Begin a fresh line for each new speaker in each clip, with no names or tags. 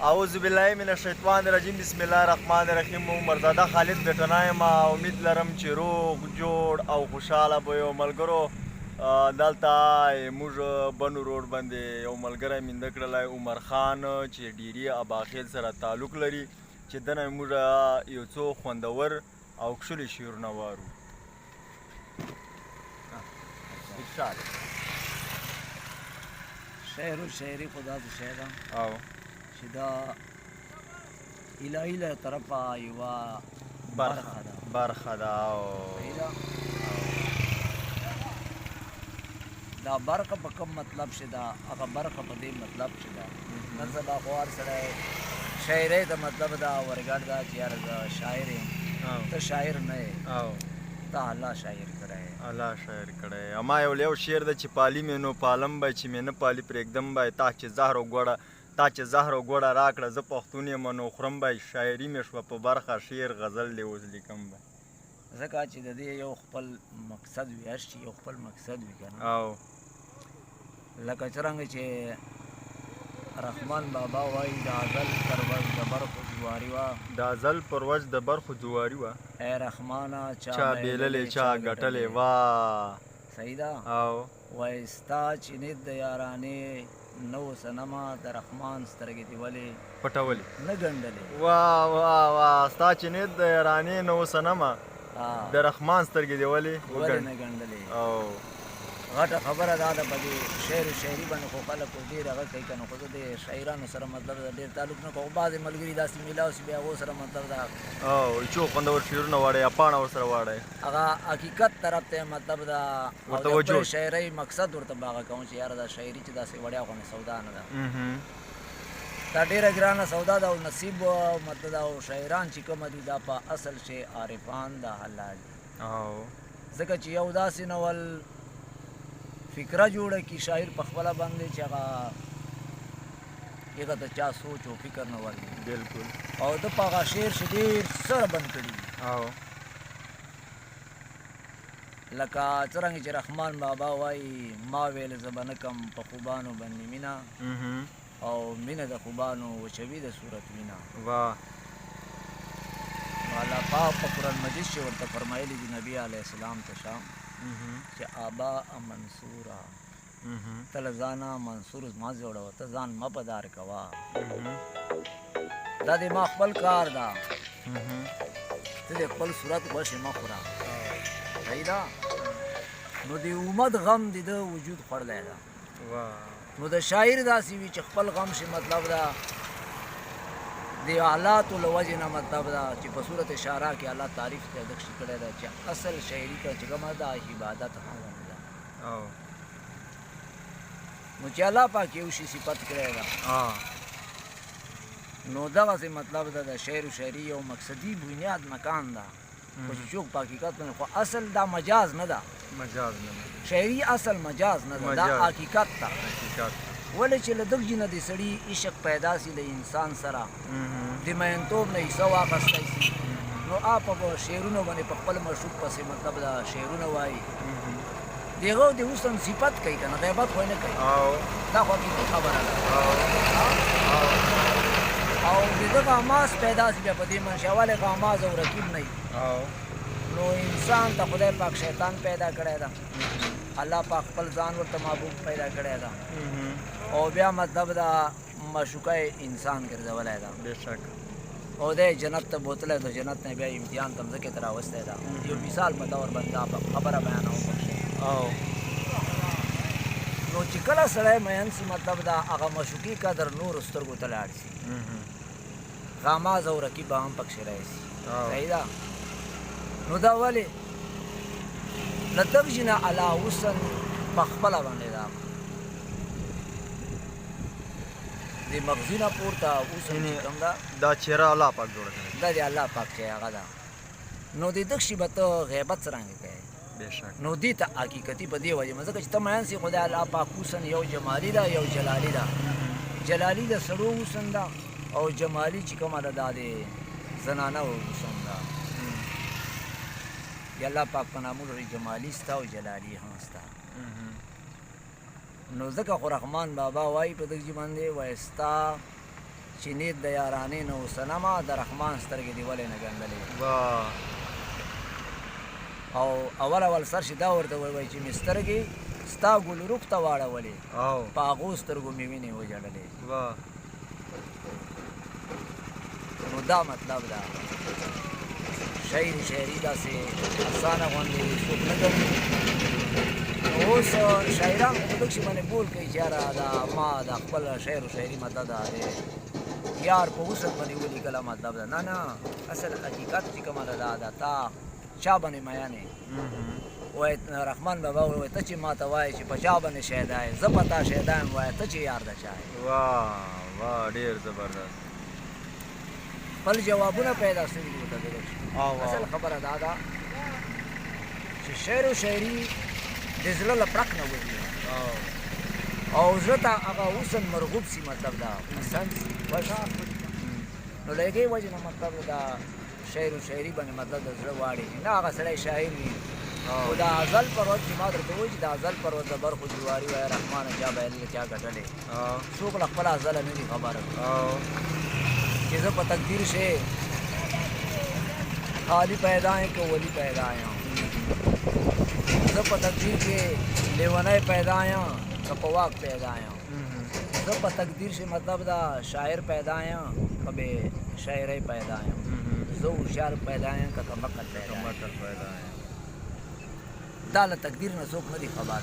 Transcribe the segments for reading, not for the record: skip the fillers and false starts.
اعوذ بالله من الشیطان الرجیم بسم الله الرحمن الرحیم عمرزاده خالد بیٹنا یم امید لرم چې روغ جوړ او خوشحاله به یو ملګرو دلته موږ بنو روډ باندې یو ملګری مینده کړلی عمر خان چې ډیري اباخیل سره تعلق لري چې دنه موږ یو څو خوندور او کښلي شعرونه وارو
شعر و شاعري خو داسې شی ده
او
چې دا الهي له طرفه یوه
برخه ده او
دا برخه په کوم مطلب چې ده هغه برخه په دې مطلب چې ده نن سبا خو هر سړی شاعرۍ ته مطلب دا ورګډ ده چې یاره زه شاعر یم ته شاعر نه یې تا الله شاعر کړی
الله شاعر کړی اما یو شعر ده چې پالي مې نو پالم به چې مې نه پالي پرېږدم به تا چې زهر و ګوړه راکړه زه پښتون یم نو خورم به شاعري مې شوه په برخه شعر غزل دې اوس لیکم به
ځکه چې د دې یو خپل مقصد وي هر شي یو خپل مقصد وي که نه
او
لکه څرنګه چې رحمان بابا وایي د ازل پر وجه د برخو جواري وه
د ازل پر وجه د برخو جواري وه
ای رحمانه
چا بیللې چا ګټلې واه
صحیح ده
او
وایي ستا چې نید د یارانې نو صنمه د رحمان سترګې دې ولې
پټولې
نه ګنډلې
واه ستا چې نید د یارانې نو صنمه د رحمان سترګې دې
ولې نه ګنډلې
او
غټه خبره دا ده په دې شعر و شاعري باندې خو خلک اوس ډېر هغه کوي که نه خو زه د شاعرانو سره مطلب ده ډېر تعلق نه کوم بعضې ملګري داسې میلاو شي بیا هغو سره مطلب ده
او څو خوندور شعرونه واړئ یا پاڼه ورسره واړئ
هغه حقیقت طرف ته مطلب ده او د خپلې شاعرۍ مقصد ورته به هغه کوم چې یاره دا شاعري چې داسې وړیا غوندې سودا نه ده دا ډېره ګرانه سودا ده او نصیب مطلب او شاعران چې کومه دي دا په اصل چې عارفان د الله دي
او
ځکه چې یو داسې نول فکره جوړه کی شاعر په خپله باندې چې هغه هغه د چا سوچ او فکر نه ورځي
بالکل
او د په هغه شعر چې ډېر سره بند کړي
او
لکه څرنګه چې رحمان بابا وایي ما ویل زه به نه کم په خوبانو باندې مینه او مینه د خوبانو وچوي د صورت وینه
واه
نو الله پاک په قرآن مجید چې ورته فرمایلي دي نبي علیه السلام ته شام چې آبا منصوره ته له ځانه منصور زما جوړوه ته ځان مه په دار کوه دا د ما خپل کار ده ته د خپل صورت غوښې مه خوره صحیح ده نو د امت غم د ده وجود خوړلی ده نو د شاعر داسې وي چې خپل غم شي مطلب ده د حالاتو له وجې نه مطلب ده چې په صورت اشاره کې الله تعریف ته دکشي کړی ده چې اصل شاعري ته چې کومه ده عبادت هم ده نو چې الله پاک یو شي صفت کړی ده نو دغسې مطلب ده د شعر و شاعري یو مقصدي بنیاد مکان ده خو چې څوک په حقیقت باندې خو اصل دا مجاز نه ده شاعري اصل مجاز نه ده دا حقیقت ده ولې چې له دغه نه د سړي عشق پیدا سي له انسان سره د مینتوب نه حصه واخیستی سي نو آپ په شعرونو باندې په خپل معشوق پسې مطلب دا شعرونه وایي د هغه د حسن صفت کوي که نه غیبت خو یې نه کوي دا خو حقیقي خبره ده او د دغه حماس پیدا سي بیا په دې منشا ولې که حماس او رقیب نه وي نو انسان ته خدای پاک شیطان پیدا کړی ده الله پاک خپل ځان ورته محبوب پیدا کړی ده او بیا مطلب دا معشوقه انسان ګرځولی ده
بېشک
او دی جنت ته بوتلی د جنت نه بیا امتحان ته مځکې ته راوستی ده یو مثال په طور باندې دا خبره بیانوم پکښې نو چې کله سړی مین سي مطلب دا هغه معشوقي قدر نورو سترګو ته لاړ سي غاماز او رقیب به هم پکښې راشي صحیح ده نو دا ولې له دغه نه علا حسن په خپله باندې ده د مغزي نه پورته حسن چې کوم ده
دا چهره الله پاک جوړه کړې
دا د الله پاک چې هغه ده نو د دغه شي به ته غیبت څرنګه کوې
بېشک
نو دې ته حقیقتي په دې وجې باندې ځکه چې ته مین سي خو د الله پاک حسن یو جمالي ده یو جلالي ده جلالي د سړو حسن ده او جمالي چې کومه ده دا د زنانه حسن ده د الله پاک په نامونو جمالي سته او جلالي هم سته نو ځکه خو رحمان بابا وایي په دغه باندې وایي ستا چې نیت د یارانې نه اوسنمه د رحمان سترګې دې ولې نه ګنډلې
واه
او اول سر چې دا ورته ووایي چې مې سترګې ستا ګلروخ ته واړولې
او
په هغو سترګو مې وینې وجړلې
واه
نو دا مطلب ده شاعري داسې اسانه غوندې څوک نه کوي نو اوس شاعران خو په دغه شي باندې بول کوي چې یاره دا ما د خپل شعر و شاعري مطلب ده یار په وسط باندې ولیکله مطلب ده نه نه اصل حقیقت چې کومه ده دا تا چا باندې میانې وایي رحمان بابا وایي ته چې ما ته وایې چې په چا باندې شهدا یې زه په تا شهدا یم وایه ته چې یار د چا یې
واه واه ډېر زبردست
خپل جوابونه پیدا شوي دي ورته دغه شي
او
اصل خبره دا ده چې شعر و شاعري د زړه له پړک نه وځي او زړه ته هغه اوسن مرغوب سي مطلب دا انسان سي نو له هغې وجې نه مطلب دا شعر و شاعري باندې مطلب د زړه واړې نه هغه سړی شاعر وي خو د ازل پر ورځ چې ما درته ووایي چې د ازل پر ورځ د برخو جواري وایه رحمانه چا بایلله چا ګټلې څوک له خپله ازله نه دي خبره چې زه په تقدیر شې خالی پیدا یم که ولی پیدا یم زه په تقدیر کې لیونی پیدا یم که په واک پیدا یم زه په تقدیر شې مطلب دا شاعر پیدا یم که بې شاعرۍ پیدا یم زه هوښیار پیدا یم که کمقل پیدا یم دا له تقدیر نه څوک نه دي خبر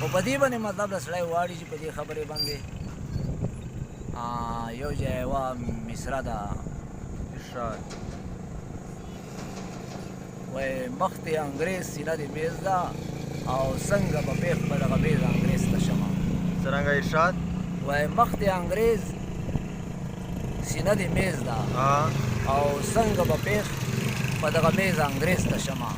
خو په دې باندې مطلب د سړی واړي چې په دې خبرې باندې یو ځای یوه مصره ده وایي مخ دې انګریز سینه دې میز ده او څنګه به پېښ په دغه میز انګریز ته شمه
څرنګه ارشاد
وایي مخ دې انګریز سینه دې میز ده او څنګه به پېښ په دغه میز انګریز ته شمه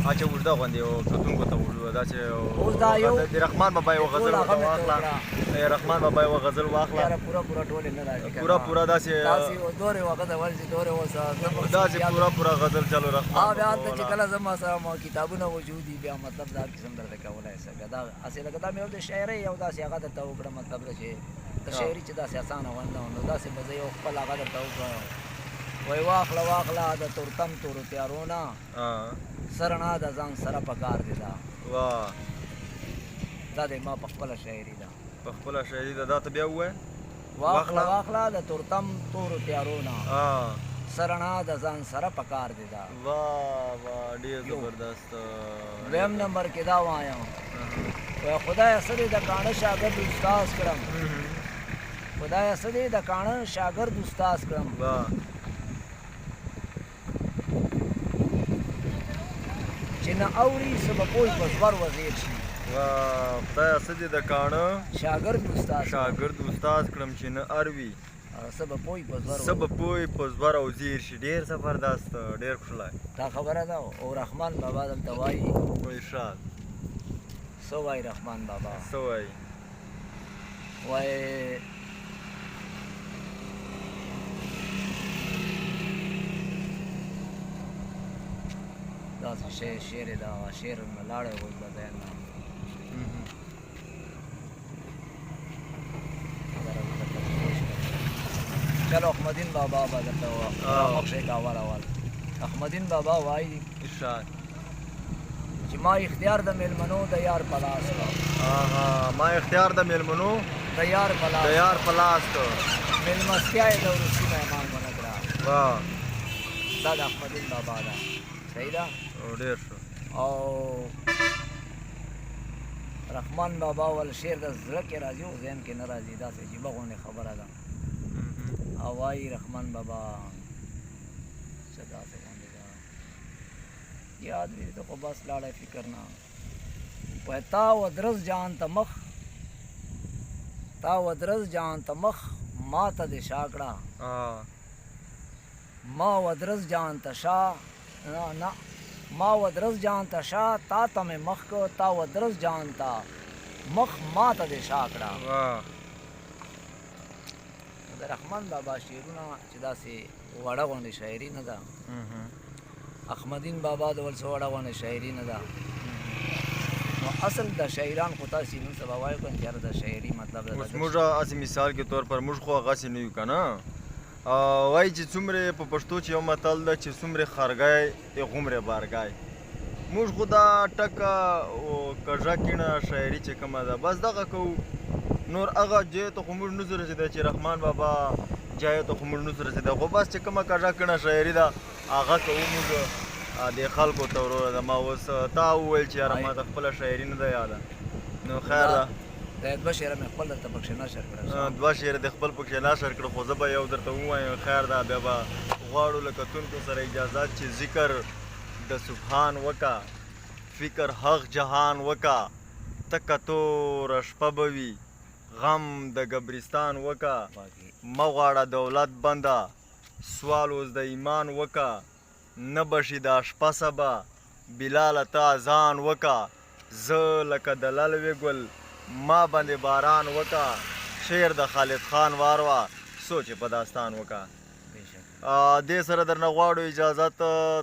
اچھا اوږده غوندې او کتونکو ته داسې
اوس دا یو
د رحمان بابا یوه غزل ورته واخله رحمان بابا یوه غزل واخله
یاره پوره ټولې نه راځي
پوره داسې
دورې وخت ورځي دورې اوسه
داسې پوره غزل چلو رحمان
بیا هلته چې کله زما سره کتابونه موجود دي بیا مطلب دا قسم درته کولی شم دا هسې لکه دا مې یو د شاعرۍ یو داسې هغه درته وکړه مطلب ده چې د شاعري چې داسې اسانه غونډه نو داسې به زه یو خپل هغه درته وکړم وایي واخله د تورتم تورو تیارو نه سرنا د ځان سره پکار دی دا
واه
دا د ما په خپله شاعري ده
په خپله شاعري ده دا ته بیا ووایه
واخله د تورتم تورو تیارو نه سرنا د ځان سره پکار دی دا
واه ډېر زبردست
دویم نمبر کې دا وایم وایي خدایه څه دې د کاڼه شاګرد استاز کړم خدایه څه دې د کاڼه شاګرد استاز کړم چې نه اوري څه به پوه په زور وزیر شي
خدایه څه دې د کاڼه
شاګرد
استاز کړم چې نه اروي
څه به پوه
په زور او زیر شي ډېر زبردست ډېر ښکلی
دا خبره ده او رحمان بابا دلته وایي
ارشاد
څه وایي رحمان بابا
څه وایي
وایي داسې شعر دا شعر نه لاړی اوس د ذهن نه چلو احمدین بابا به درته مخ شي که اول احمدین بابا وایي
ارشاد
چې ما اختیار د میلمنو د یار په لاس کړ
ما اختیار د میلمنو
د یار
په لاس کړ
میلمستیا یې د وروستي مهمان ونه کړه دا د احمدین بابا ده صحیح ده
ډېر ښه
او رحمان بابا ول شعر د زړه کې راځي او ذهن کې نه راځي داسې عجیبه غوندې خبره ده او وایي رحمان بابا څه داسې غوندې ده یاد وي ته خو بس لاړی فکر نه وایي تا ودرس جان ته مخ ما ته دې شا کړه ما ودرس جان ته شا نه ما ودرس جان ته شا تا ته مې مخ کو تا ودرس جان ته مخ ما ته دې شا کړه د رحمان بابا شعرونه چې داسې وړه غوندې شاعري نه ده احمدین بابا د ول څه وړه غوندې شاعري نه ده نو نو اصل د شاعران خو تاسې نن سبا وایو که یاره د شاعري مطلب د
اوس موږ هسې مثال کې طور پر موږ خو هغسې نه یو که نه وایي چې څومره په پښتو چې یو متل ده چې څومره خرګی غومره بارګی موږ خو دا ټکه کږه کیڼه شاعري چې کومه ده بس دغه کوو نور هغه جای ته خو موږ نه ځو رسېدی چې رحمان بابا جای ته خو موږ نه ځو رسېدی خو بس چې کومه کږه کیڼه شاعري ده هغه کوو موږ د خلکو ته وروره ده ما اوس تا وویل چې یاره ما ته خپله شاعري نه ده یاده نو خیر ده
دا دوه شعره مې خپل درته پکښې نشر کړه
دوه شعر د خپل پکښې نشر کړه خو زه به یو درته ووایم خیر ده بیا به غواړو له کتونکو سره اجازت چې ذکر د سبحان وکا فکر حق جهان وکا تکه توره شپه به وي غم د قبرستان وکا مه غواړه دولت بنده سوال اوس د ایمان وکا نه بشي دا شپه سبا بلاله ته اذان وکا زه لکه دلل وې ګل ما باندې باران وکا شعر د خالد خان واروا سوچ په داستان وکا دې سره درنه غواړو اجازت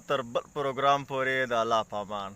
تر بل پروګرام پورې د الله پامان